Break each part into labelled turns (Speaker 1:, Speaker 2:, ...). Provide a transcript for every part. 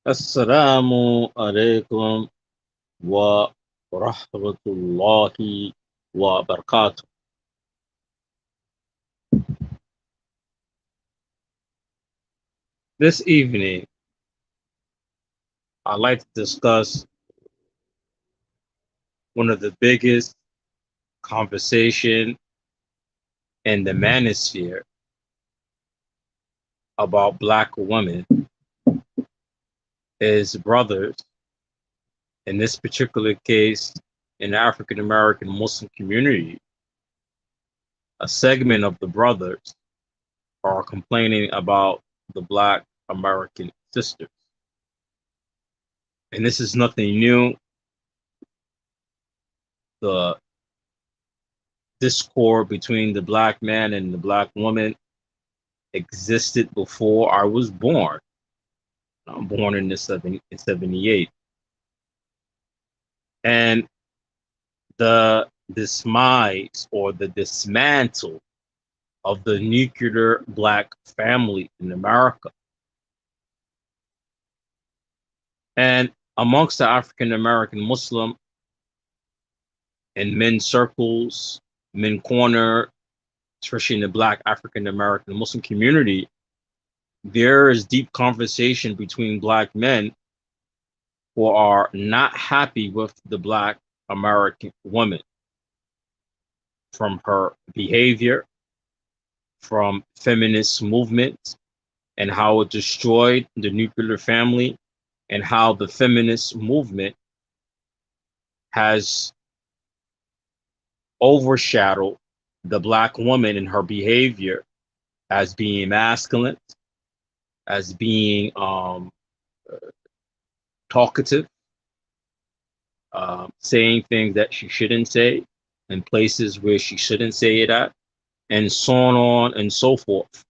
Speaker 1: Assalamu alaikum wa rahmatullahi wa barakatuh. This evening, I'd like to discuss one of the biggest conversation in the manosphere about black women is brothers. In this particular case, in the African American Muslim community, a segment of the brothers are complaining about the black American sisters. And this is nothing new. The discord between the black man and the black woman existed before I was born. I'm born in the 78. And the demise or the dismantle of the nuclear black family in America. And amongst the African American Muslim and men circles, men corner, especially in the black African American Muslim community, there is deep conversation between black men who are not happy with the black American woman, from her behavior, from feminist movement, and how it destroyed the nuclear family, and how the feminist movement has overshadowed the black woman and her behavior as being masculine, as being talkative, saying things that she shouldn't say in places where she shouldn't say it at, and so on and so forth.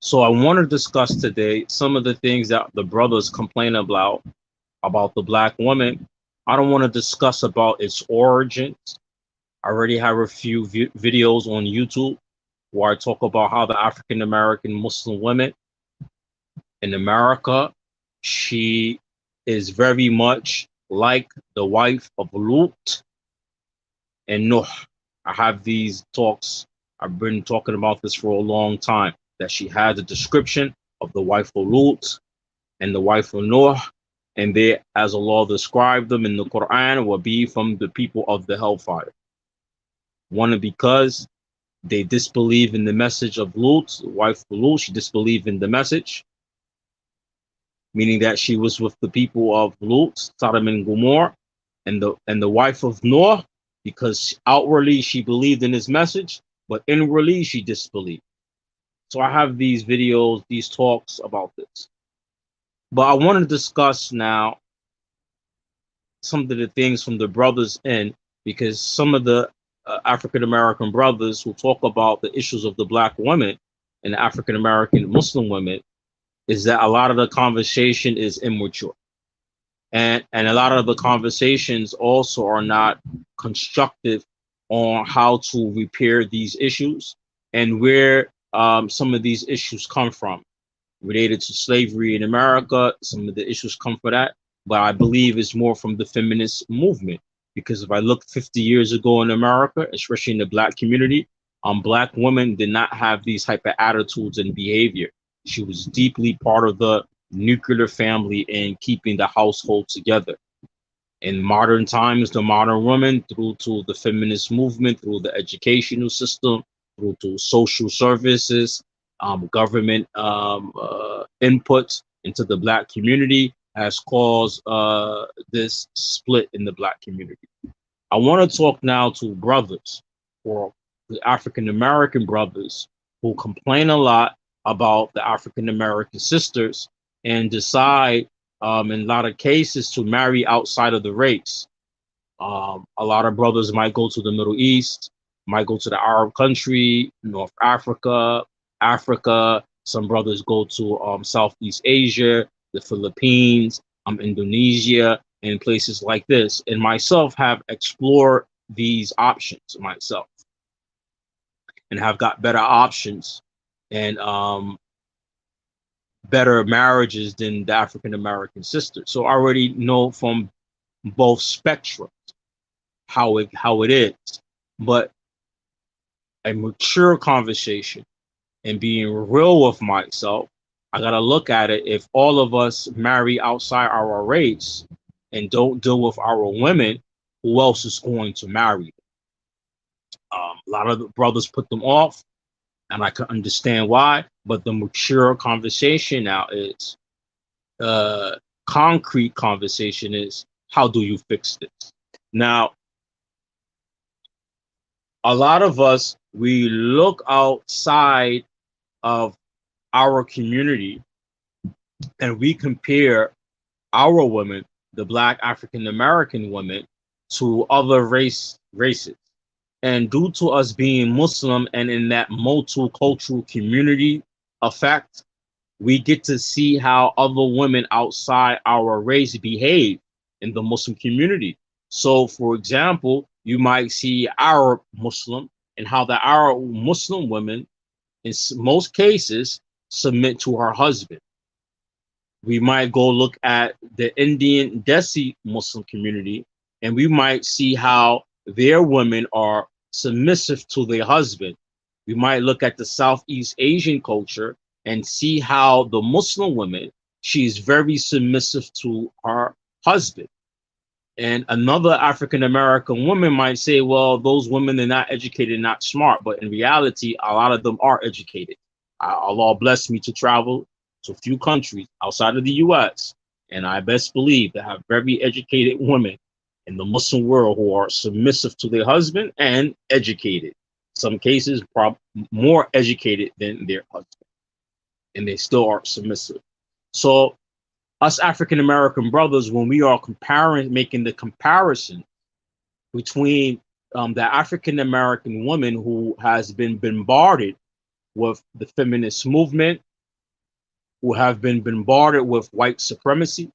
Speaker 1: So I want to discuss today some of the things that the brothers complain about the black woman. I don't want to discuss about its origins. I already have a few videos on YouTube where I talk about how the African American Muslim women in America, she is very much like the wife of Lut and Nuh. I have these talks. I've been talking about this for a long time, that she had a description of the wife of Lut and the wife of Noah, and they, as Allah described them in the Quran, will be from the people of the hellfire. One, because they disbelieve in the message of Lut, the wife of Lut, she disbelieved in the message, meaning that she was with the people of Lut, Sodom and Gomorrah, and the wife of Noah, because outwardly she believed in his message, but inwardly she disbelieved. So I have these videos, these talks about this. But I want to discuss now some of the things from the brothers in, because some of the African American brothers who talk about the issues of the black women and African American Muslim women, is that a lot of the conversation is immature. And a lot of the conversations also are not constructive on how to repair these issues and where some of these issues come from related to slavery in America. Some of the issues come from that, but I believe it's more from the feminist movement, because if I look 50 years ago in America, especially in the black community, black women did not have these type of attitudes and behavior. She was deeply part of the nuclear family and keeping the household together. In modern times, the modern woman, through to the feminist movement, through the educational system, through to social services, government input into the black community, has caused this split in the black community. I want to talk now to brothers, or the African American brothers, who complain a lot about the African American sisters and decide, in a lot of cases, to marry outside of the race. A lot of brothers might go to the Middle East, might go to the Arab country, North Africa, Africa. Some brothers go to Southeast Asia, the Philippines, Indonesia, and places like this. And myself have explored these options myself and have got better options. And better marriages than the African American sister. So I already know from both spectrums how it is. But a mature conversation and being real with myself, I gotta look at it. If all of us marry outside our race and don't deal with our women, who else is going to marry them? A lot of the brothers put them off, and I can understand why. But the mature conversation now is uh, concrete conversation is how do you fix this? Now, a lot of us we look outside of our community and we compare our women, the Black African American women, to other races. And due to us being Muslim and in that multicultural community effect, we get to see how other women outside our race behave in the Muslim community. So, for example, you might see Arab Muslim and how the Arab Muslim women, in most cases, submit to her husband. We might go look at the Indian Desi Muslim community, and we might see how their women are submissive to their husband. We might look at the Southeast Asian culture and see how the Muslim woman, she's very submissive to her husband. And another African American woman might say, well, those women are not educated, not smart. But in reality, a lot of them are educated. Allah blessed me to travel to a few countries outside of the US. And I best believe that have very educated women in the Muslim world who are submissive to their husband and educated. Some cases, more educated than their husband. And they still are submissive. So us African American brothers, when we are making the comparison between the African American woman who has been bombarded with the feminist movement, who have been bombarded with white supremacy,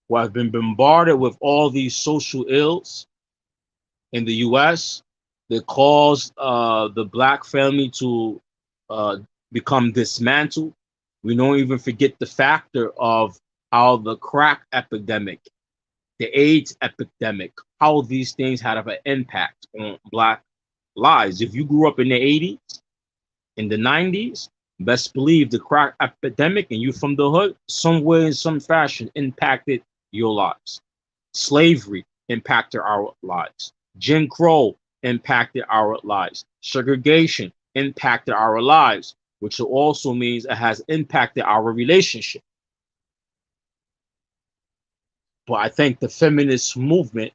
Speaker 1: who have been bombarded with all these social ills in the US that caused the Black family to become dismantled. We don't even forget the factor of how the crack epidemic, the AIDS epidemic, how these things had an impact on Black lives. If you grew up in the 80s, in the 90s, best believe the crack epidemic and you from the hood, some way, in some fashion, impacted your lives. Slavery impacted our lives. Jim Crow impacted our lives. Segregation impacted our lives, which also means it has impacted our relationship. But I think the feminist movement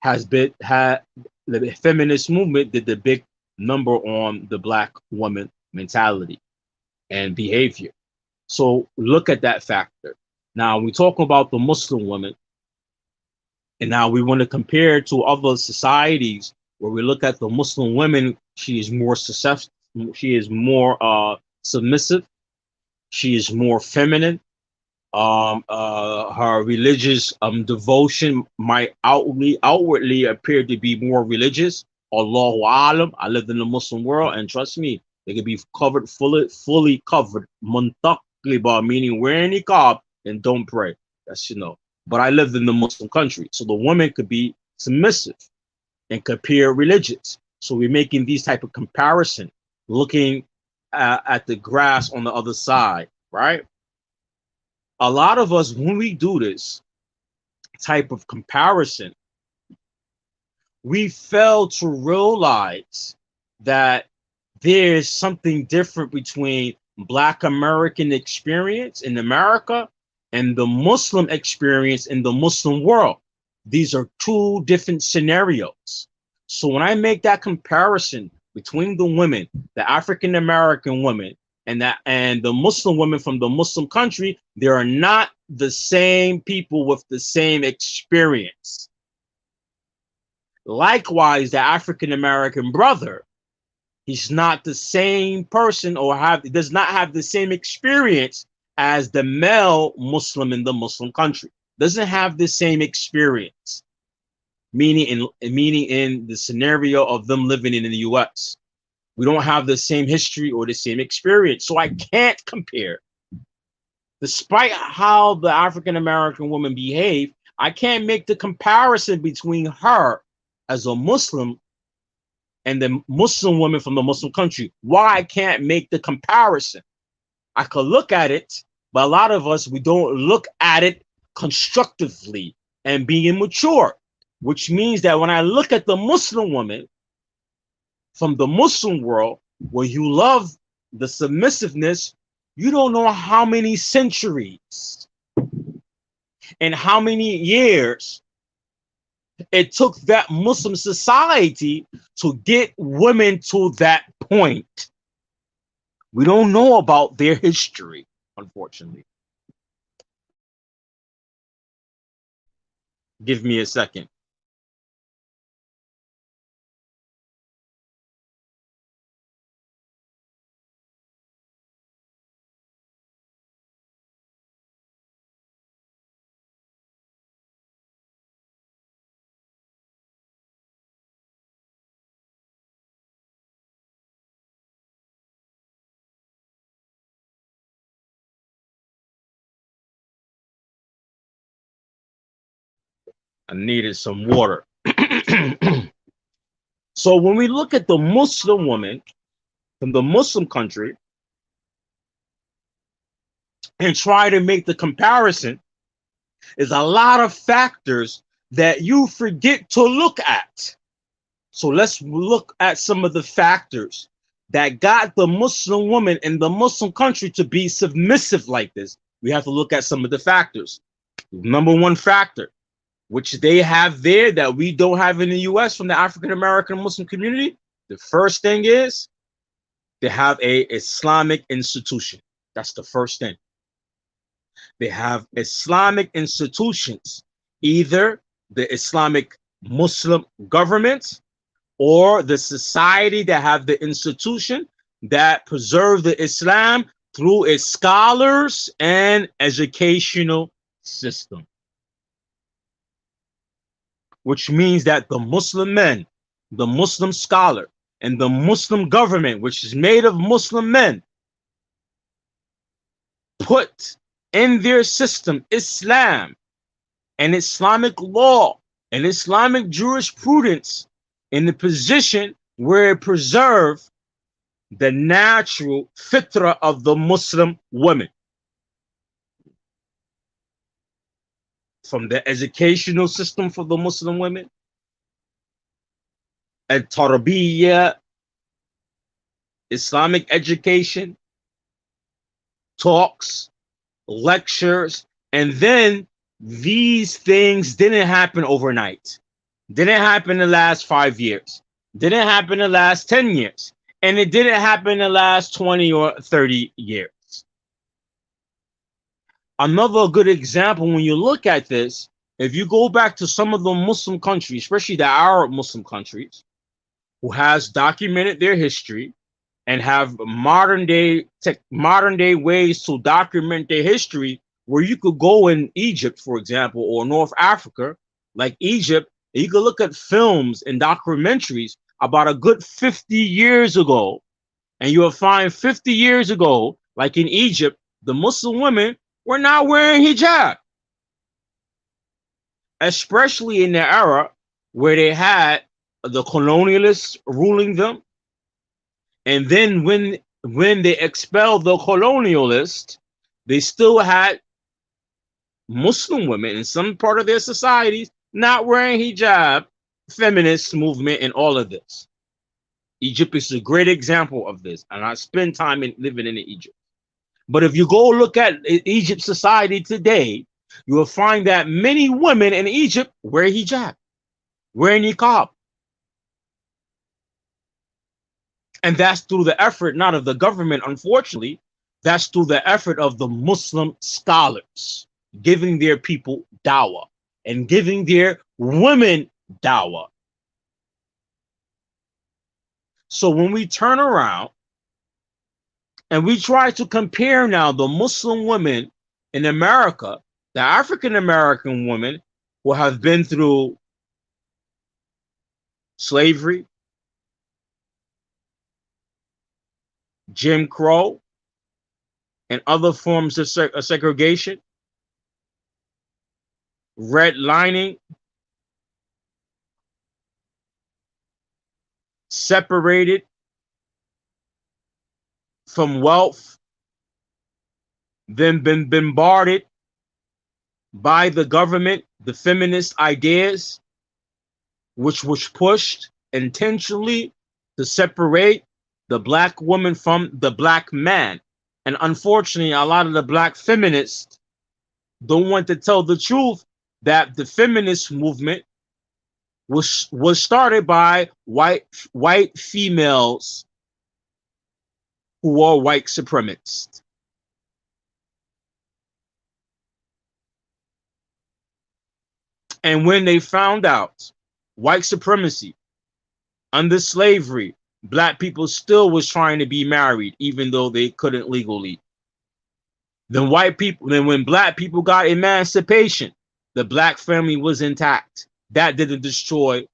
Speaker 1: the feminist movement did the big number on the Black woman mentality and behavior. So look at that factor. Now we talk about the Muslim woman, and now we want to compare to other societies where we look at the Muslim women. She is more susceptible. She is more submissive. She is more feminine. Her religious devotion might outwardly appear to be more religious. Allahu alam. I lived in the Muslim world, and trust me, they could be covered fully covered. Muntaqliba, meaning wearing niqab and don't pray. That's But I lived in the Muslim country, so the woman could be submissive and could appear religious. So we're making these type of comparison, looking at the grass on the other side, right? A lot of us, when we do this type of comparison, we fail to realize that there's something different between Black American experience in America and the Muslim experience in the Muslim world. These are two different scenarios. So when I make that comparison between the women, the African American women, and the Muslim women from the Muslim country, they are not the same people with the same experience. Likewise, the African American brother, he's not the same person or does not have the same experience as the male Muslim in the Muslim country. Doesn't have the same experience, meaning in the scenario of them living in the US. We don't have the same history or the same experience. So I can't compare Despite how the African American woman behave, I can't make the comparison between her as a Muslim and the Muslim woman from the Muslim country. Why I can't make the comparison? I could look at it, but a lot of us, we don't look at it constructively and being mature, which means that when I look at the Muslim woman from the Muslim world, where you love the submissiveness, you don't know how many centuries and how many years it took that Muslim society to get women to that point. We don't know about their history, unfortunately. Give me a second. I needed some water. So when we look at the Muslim woman from the Muslim country and try to make the comparison, is a lot of factors that you forget to look at. So let's look at some of the factors that got the Muslim woman in the Muslim country to be submissive like this. We have to look at some of the factors. Number one factor, which they have there that we don't have in the US from the African American Muslim community, the first thing is they have a Islamic institution. That's the first thing. They have Islamic institutions, either the Islamic Muslim government or the society that have the institution that preserve the Islam through its scholars and educational system. Which means that the Muslim men, the Muslim scholar, and the Muslim government, which is made of Muslim men, put in their system Islam and Islamic law and Islamic jurisprudence in the position where it preserves the natural fitra of the Muslim woman. From the educational system for the Muslim women, and tarbiyya, Islamic education, talks, lectures, and then these things didn't happen overnight. Didn't happen in the last 5 years. Didn't happen in the last 10 years. And it didn't happen in the last 20 or 30 years. Another good example, when you look at this, if you go back to some of the Muslim countries, especially the Arab Muslim countries, who has documented their history and have modern day ways to document their history, where you could go in Egypt, for example, or North Africa, like Egypt, and you could look at films and documentaries about a good 50 years ago, and you'll find 50 years ago, like in Egypt, the Muslim women were not wearing hijab, especially in the era where they had the colonialists ruling them. And then when they expelled the colonialists, they still had Muslim women in some part of their societies not wearing hijab, feminist movement, and all of this. Egypt is a great example of this, and I spend time living in Egypt. But if you go look at Egypt society today, you will find that many women in Egypt wear hijab, wear niqab. And that's through the effort, not of the government, unfortunately. That's through the effort of the Muslim scholars giving their people dawah and giving their women dawah. So when we turn around and we try to compare now the Muslim women in America, the African American women who have been through slavery, Jim Crow, and other forms of segregation, redlining, separated from wealth, then been bombarded by the government, the feminist ideas, which was pushed intentionally to separate the black woman from the black man. And unfortunately, a lot of the black feminists don't want to tell the truth that the feminist movement was started by white females who are white supremacists. And when they found out white supremacy under slavery, black people still was trying to be married even though they couldn't legally. Then when black people got emancipation, the black family was intact. That didn't destroy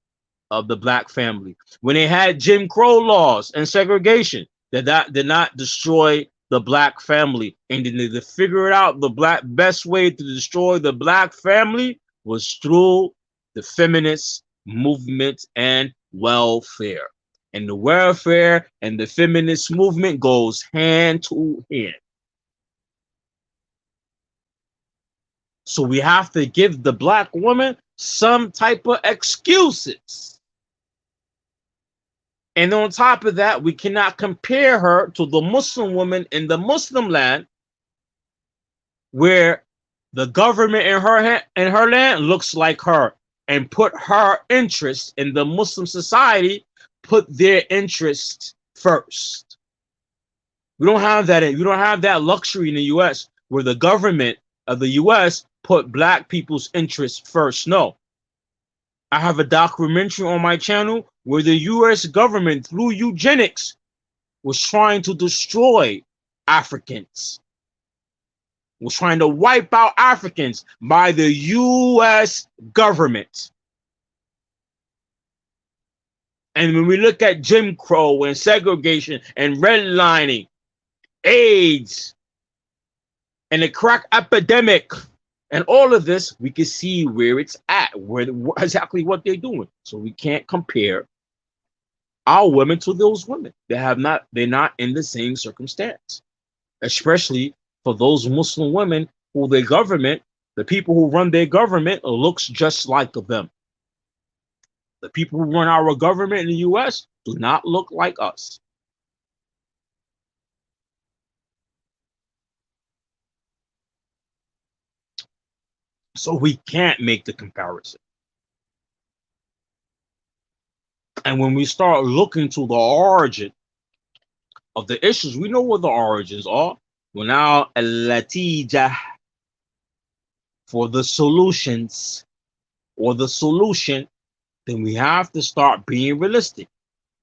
Speaker 1: the black family. When they had Jim Crow laws and segregation, that did not destroy the black family. And then they figured out the best way to destroy the black family was through the feminist movement and welfare. And the welfare and the feminist movement goes hand to hand. So we have to give the black woman some type of excuses. And on top of that, we cannot compare her to the Muslim woman in the Muslim land, where the government in her land looks like her and put her interest in the Muslim society, put their interests first. We don't have that. We don't have that luxury in the U.S. where the government of the U.S. put black people's interests first. No. I have a documentary on my channel where the U.S. government, through eugenics, was trying to destroy Africans, was trying to wipe out Africans by the U.S. government. And when we look at Jim Crow and segregation and redlining, AIDS, and the crack epidemic, and all of this, we can see where it's at, exactly what they're doing. So we can't compare our women to those women. They're not in the same circumstance, especially for those Muslim women who their government, the people who run their government looks just like them. The people who run our government in the U.S. do not look like us. So we can't make the comparison. And when we start looking to the origin of the issues, we know what the origins are. Well, now al-latija for the solutions or the solution, then we have to start being realistic.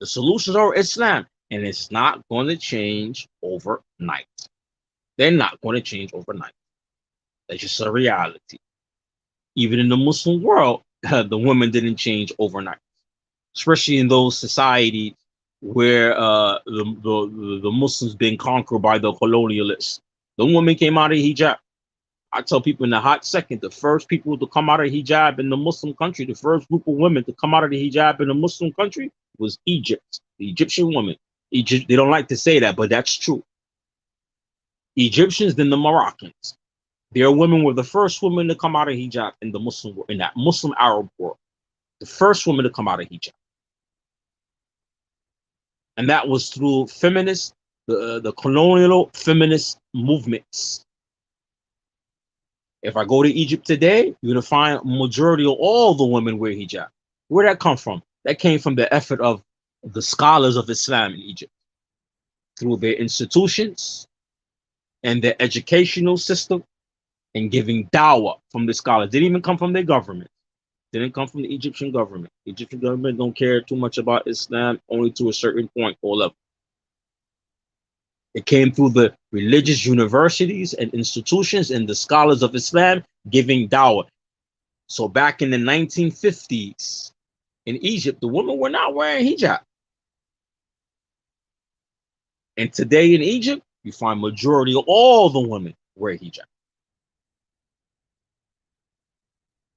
Speaker 1: The solutions are Islam, and it's not going to change overnight. They're not going to change overnight. That's just a reality. Even in the Muslim world, the women didn't change overnight, especially in those societies where the Muslims been conquered by the colonialists. The woman came out of hijab. I tell people in a hot second, the first people to come out of hijab in the Muslim country, the first group of women to come out of the hijab in the Muslim country was Egypt, the Egyptian woman. Egypt, they don't like to say that, but that's true. Egyptians, then the Moroccans. Their women were the first women to come out of hijab in the Muslim world, in that Muslim Arab world. The first woman to come out of hijab. And that was through feminist, the colonial feminist movements. If I go to Egypt today, you're going to find a majority of all the women wear hijab. Where'd that come from? That came from the effort of the scholars of Islam in Egypt. Through their institutions and their educational system and giving dawah from the scholars. Didn't even come from their government. Didn't come from the Egyptian government. The Egyptian government don't care too much about Islam, only to a certain point or level. It came through the religious universities and institutions and the scholars of Islam giving dawah. So back in the 1950s in Egypt, the women were not wearing hijab. And today in Egypt, you find majority of all the women wear hijab.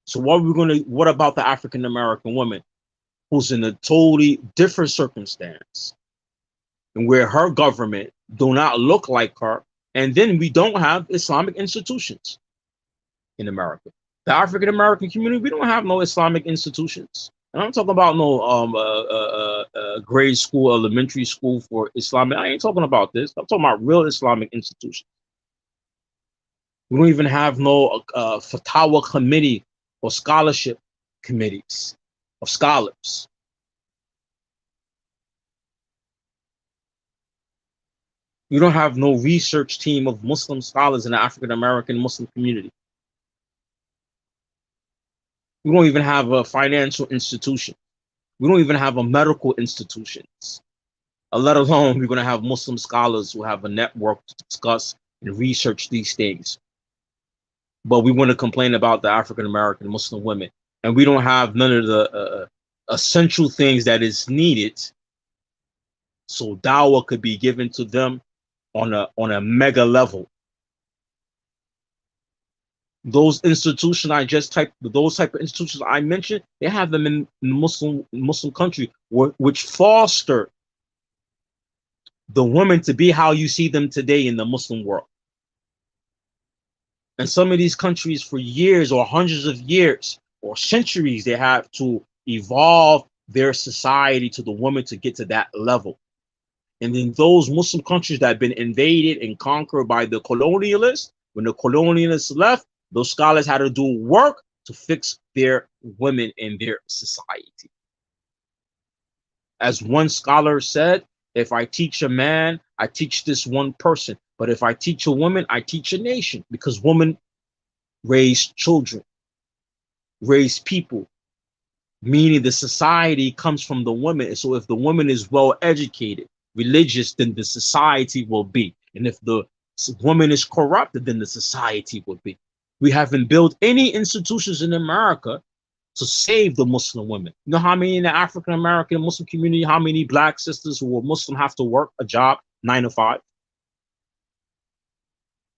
Speaker 1: So what about the African American woman who's in a totally different circumstance and where her government do not look like her, and then we don't have Islamic institutions in America. The African American community, we don't have no Islamic institutions. And I'm talking about no grade school, elementary school for Islamic. I ain't talking about this. I'm talking about real Islamic institutions. We don't even have no fatwa committee or scholarship committees of scholars. You don't have no research team of Muslim scholars in the African American Muslim community. We don't even have a financial institution. We don't even have a medical institutions. Let alone we're going to have Muslim scholars who have a network to discuss and research these things. But we want to complain about the African American Muslim women, and we don't have none of the essential things that is needed so dawah could be given to them on a mega level. Those institutions those type of institutions I mentioned, they have them in Muslim country which foster the women to be how you see them today in the Muslim world. And some of these countries for years or hundreds of years or centuries, they have to evolve their society to the woman to get to that level. And then those Muslim countries that have been invaded and conquered by the colonialists, when the colonialists left, those scholars had to do work to fix their women in their society. As one scholar said, if I teach a man, I teach this one person. But if I teach a woman, I teach a nation, because women raise children, raise people, meaning the society comes from the woman. And so if the woman is well educated, religious, then the society will be. And if the woman is corrupted, then the society will be. We haven't built any institutions in America to save the Muslim women. You know how many in the African American Muslim community, how many black sisters who are Muslim have to work a job 9 to 5?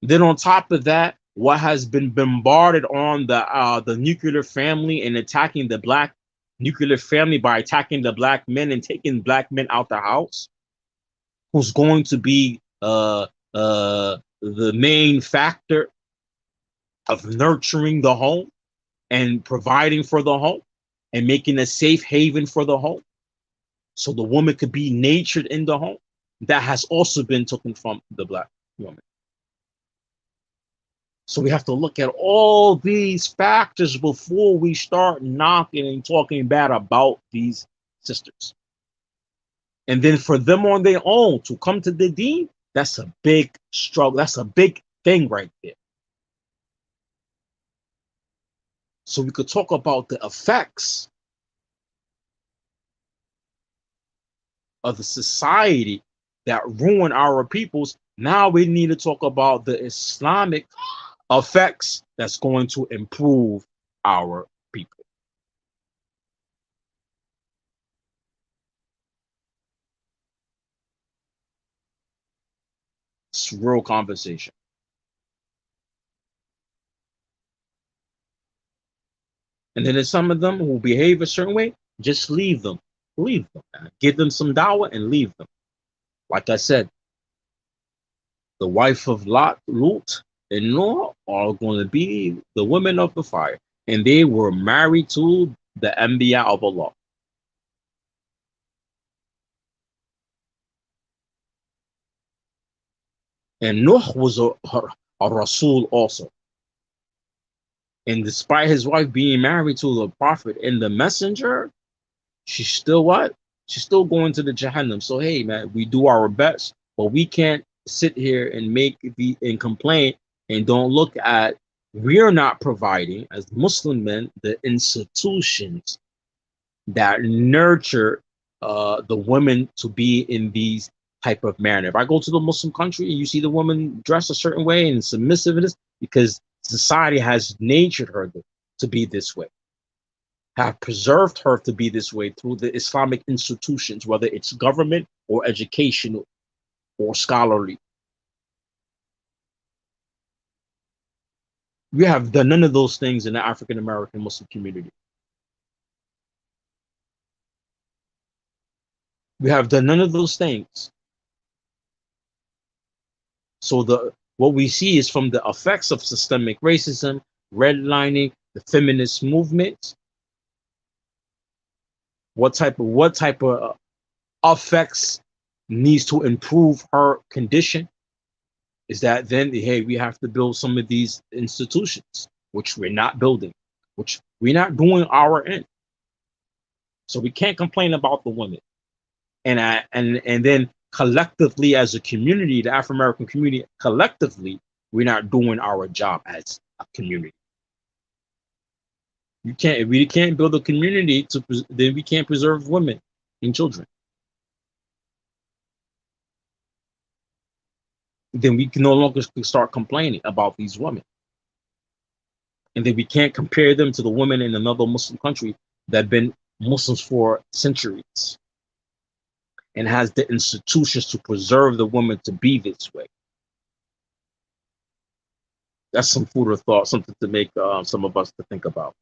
Speaker 1: Then on top of that, what has been bombarded on the nuclear family and attacking the black nuclear family by attacking the black men and taking black men out the house, who's going to be the main factor of nurturing the home and providing for the home and making a safe haven for the home, so the woman could be nurtured in the home. That has also been taken from the black woman. So we have to look at all these factors before we start knocking and talking bad about these sisters. And then for them on their own to come to the deen, that's a big struggle. That's a big thing right there. So we could talk about the effects of the society that ruin our peoples. Now we need to talk about the Islamic effects that's going to improve our people. It's real conversation. And then there's some of them who behave a certain way, just leave them. Leave them. Give them some dawah and leave them. Like I said, the wife of Lut and Noah are going to be the women of the fire. And they were married to the Anbiya of Allah. And Noah was a Rasul also. And despite his wife being married to the Prophet and the Messenger, she's still what? She's still going to the Jahannam. So hey man, we do our best, but we can't sit here and complain and don't look at we're not providing as Muslim men the institutions that nurture the women to be in these type of manner. If I go to the Muslim country and you see the woman dressed a certain way and submissiveness, because society has natured her to be this way, have preserved her to be this way through the Islamic institutions, whether it's government or educational or scholarly. We have done none of those things in the African American Muslim community. We have done none of those things. So what we see is from the effects of systemic racism, redlining, the feminist movement, what type of effects needs to improve her condition is that then, hey, we have to build some of these institutions, which we're not building, which we're not doing our end. So we can't complain about the women. And then collectively as a community, the African American community, collectively, we're not doing our job as a community. If we can't build a community then we can't preserve women and children. Then we can no longer start complaining about these women. And then we can't compare them to the women in another Muslim country that have been Muslims for centuries and has the institutions to preserve the woman to be this way. That's some food for thought, something to make some of us to think about.